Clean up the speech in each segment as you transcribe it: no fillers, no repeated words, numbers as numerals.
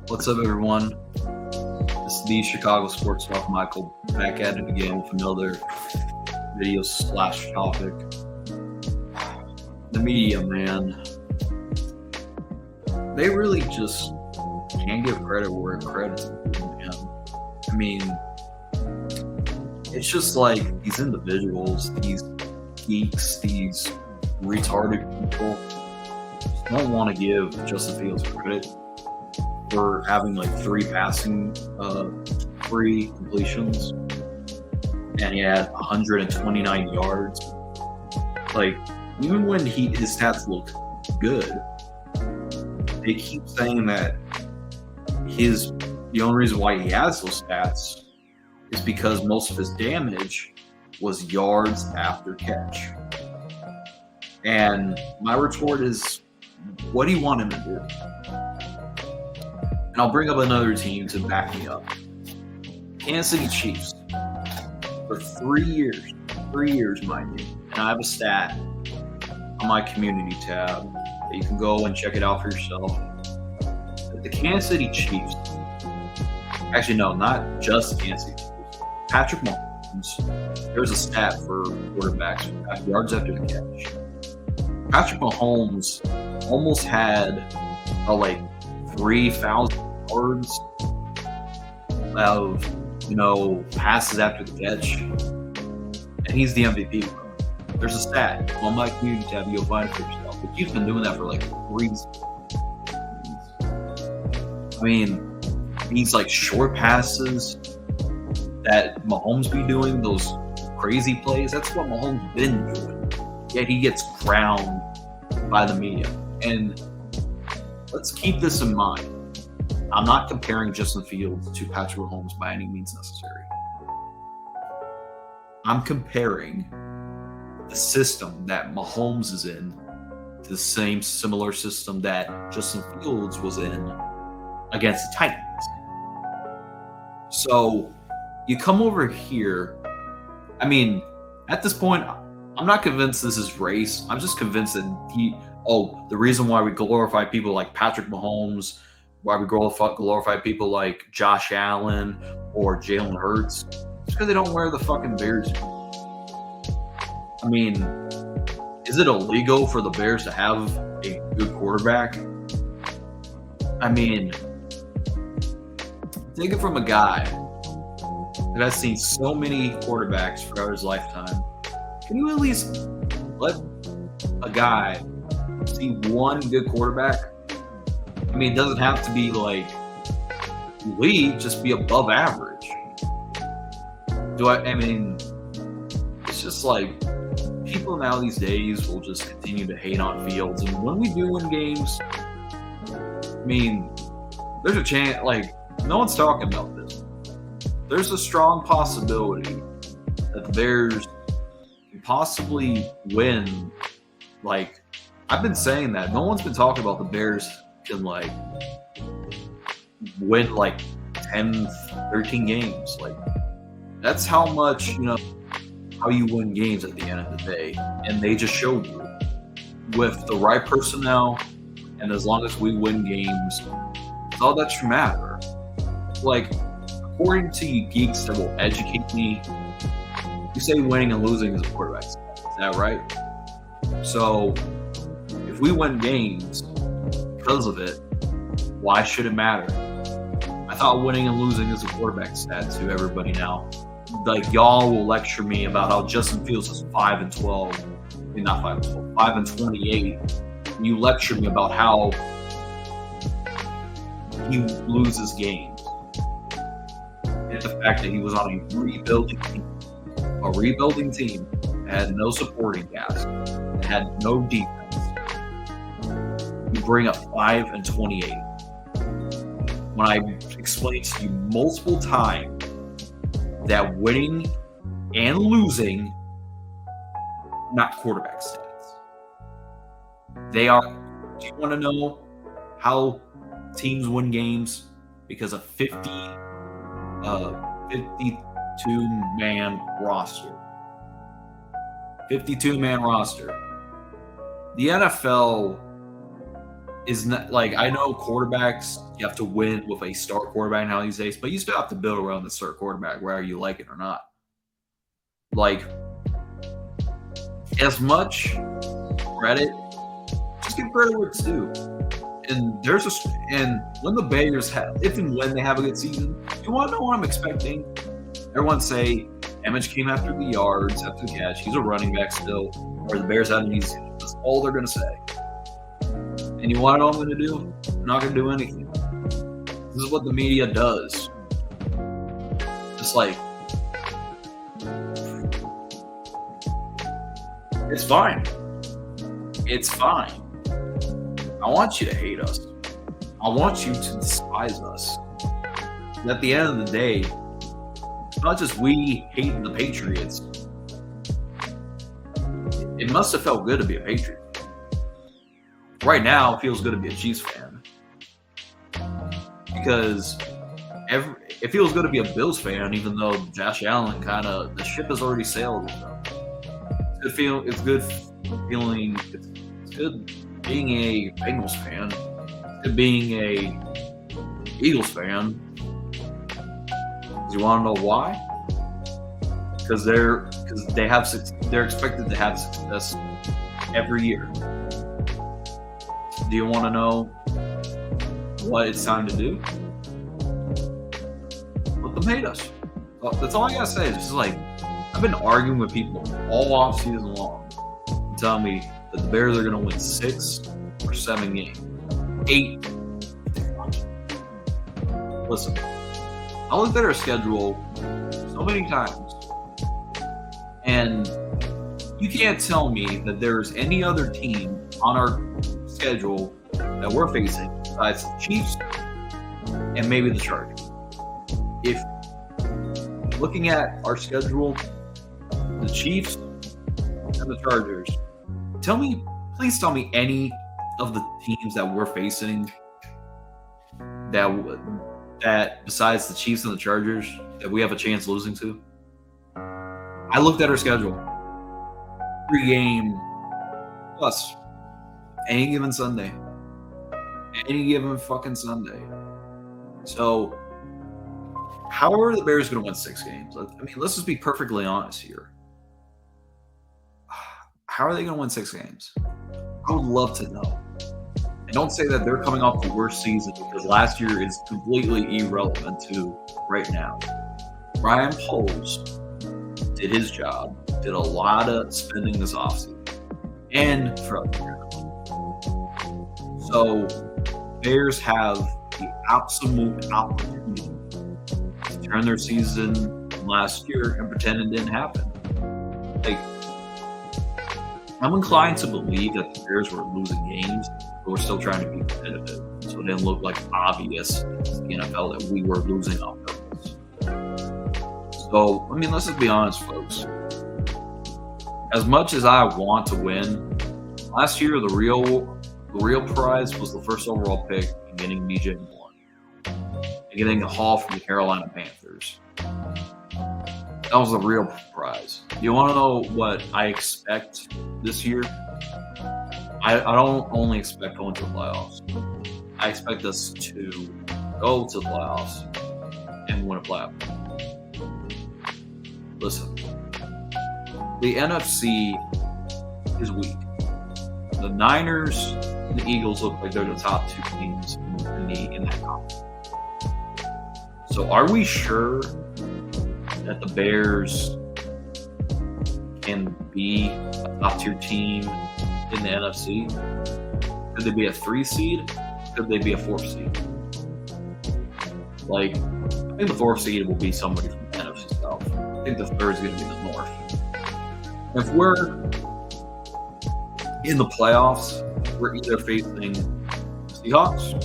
What's up, everyone? This is the Chicago Sports Talk. Michael back at it again with another video slash topic. The media, man, they really just can't give credit where credit's due, man. I mean, it's just like these individuals, these geeks, these retarded people just don't want to give Justin Fields credit for having like three completions, and he had 129 yards. Like, even when his stats look good, they keep saying that the only reason why he has those stats is because most of his damage was yards after catch. And my retort is, what do you want him to do? And I'll bring up another team to back me up. Kansas City Chiefs. For 3 years, mind you, and I have a stat on my community tab that you can go and check it out for yourself. But the Kansas City Chiefs, actually no, not just Kansas City Chiefs, Patrick Mahomes, there's a stat for quarterbacks, yards after the catch. Patrick Mahomes almost had 3,000 yards of, passes after the catch, and he's the MVP. There's a stat on my community tab, you'll find it for yourself. But he's been doing that for 3 seasons. I mean, these short passes that Mahomes be doing, those crazy plays, that's what Mahomes been doing. Yet he gets crowned by the media. And let's keep this in mind. I'm not comparing Justin Fields to Patrick Mahomes by any means necessary. I'm comparing the system that Mahomes is in to the same similar system that Justin Fields was in against the Titans. So you come over here. I mean, at this point, I'm not convinced this is race. I'm just convinced that the reason why we glorify people like Patrick Mahomes, why we glorify people like Josh Allen or Jalen Hurts, is because they don't wear the fucking Bears. I mean, is it illegal for the Bears to have a good quarterback? I mean, take it from a guy that has seen so many quarterbacks throughout his lifetime. Can you at least let a guy see one good quarterback? I mean, it doesn't have to be elite, just be above average. I mean, it's just people now these days will just continue to hate on Fields. And when we do win games, I mean, there's a chance, no one's talking about this. There's a strong possibility that the Bears can possibly win. I've been saying that. No one's been talking about the Bears can win 10, 13 games. That's how much, how you win games at the end of the day. And they just showed you with the right personnel, and as long as we win games, it's all that should matter. According to you geeks that will educate me, you say winning and losing is a quarterback. Is that right? So if we win games because of it, why should it matter? I thought winning and losing is a quarterback stat to everybody now. Y'all will lecture me about how Justin Fields is 5-12. I mean, not 5-12, 5-28. And you lecture me about how he loses games. And the fact that he was on a rebuilding team that had no supporting cast, that had no defense. You bring up 5-28. When I explained to you multiple times that winning and losing, not quarterback stats. They are. Do you want to know how teams win games? Because a 52-man roster. 52-man roster. The NFL is not like I know quarterbacks you have to win with a star quarterback now these days, but you still have to build around the star quarterback, whether you like it or not. Like as much credit, just give credit where it's due. And and when the Bears have, if and when they have a good season, you want to know what I'm expecting? Everyone say Emmett came after the yards, after the catch. He's a running back still, or the Bears had an easy. That's all they're going to say. And you want to know what I'm going to do? I'm not going to do anything. This is what the media does. Just like, it's fine. It's fine. I want you to hate us. I want you to despise us. And at the end of the day, it's not just we hating the Patriots. It must have felt good to be a Patriot. Right now, it feels good to be a Chiefs fan. Because it feels good to be a Bills fan, even though Josh Allen the ship has already sailed with them. It's good feeling, it's good being a Bengals fan, it's good being a Eagles fan. Do you want to know why? Because they're expected to have success every year. Do you want to know what it's time to do? Let them hate us. That's all I gotta say. It's just like I've been arguing with people all off season long, telling me that the Bears are going to win 6 or 7 games, 8. Listen, I looked at our schedule so many times, and you can't tell me that there's any other team on our schedule that we're facing besides the Chiefs and maybe the Chargers. If looking at our schedule, the Chiefs and the Chargers, please tell me any of the teams that we're facing that besides the Chiefs and the Chargers that we have a chance losing to. I looked at our schedule. 3 game plus any given Sunday. Any given fucking Sunday. So how are the Bears going to win 6 games? I mean, let's just be perfectly honest here. How are they going to win 6 games? I would love to know. And don't say that they're coming off the worst season because last year is completely irrelevant to right now. Ryan Poles did his job, did a lot of spending this offseason and throughout the year. So, Bears have the absolute opportunity to turn their season last year and pretend it didn't happen. Like, I'm inclined to believe that the Bears were losing games, but we're still trying to be competitive. So it didn't look like obvious to the NFL that we were losing on purpose. So, I mean, let's just be honest, folks. As much as I want to win, last year the real prize was the first overall pick and getting DJ Moore and getting a haul from the Carolina Panthers. That was the real prize. You want to know what I expect this year? I don't only expect going to the playoffs. I expect us to go to the playoffs and win a playoff. Listen, the NFC is weak. The Niners and the Eagles look like they're the top 2 teams in that conference. So are we sure that the Bears can be a top-tier team in the NFC? Could they be a 3 seed? Could they be a 4 seed? Like, I think the 4th seed will be somebody from the NFC South. I think the 3rd is going to be the North. If we're in the playoffs, we're either facing the Seahawks,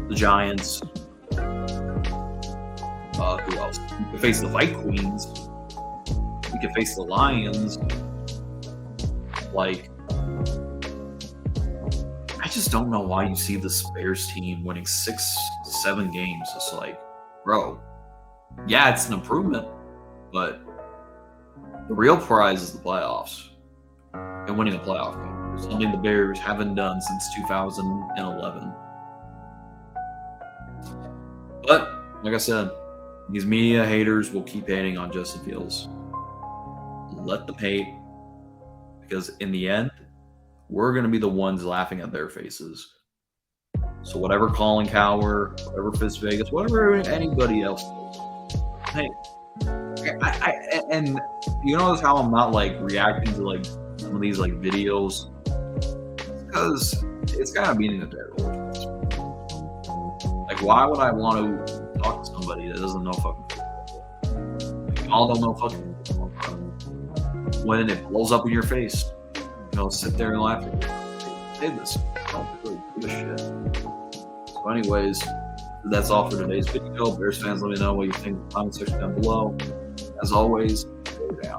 the Giants, who else? We could face the Vikings. We could face the Lions. Like, I just don't know why you see this Bears team winning 6 to 7 games. It's like, bro, yeah, it's an improvement, but the real prize is the playoffs and winning a playoff game. something the Bears haven't done since 2011. But like I said, these media haters will keep hating on Justin Fields. Let them hate, because in the end, we're going to be the ones laughing at their faces. So whatever Colin Cowher, whatever Fitz Vegas, whatever anybody else does, hey, and you notice how I'm not like reacting to like some of these like videos, because it's kind of beating a dead horse. Like, why would I want to talk to somebody that doesn't know fucking football? Like, y'all don't know fucking football, bro. When it blows up in your face, sit there and laugh at it. Say this. I don't really give a shit. So anyways, that's all for today's video. Bears fans, let me know what you think in the comment section down below. As always, go down.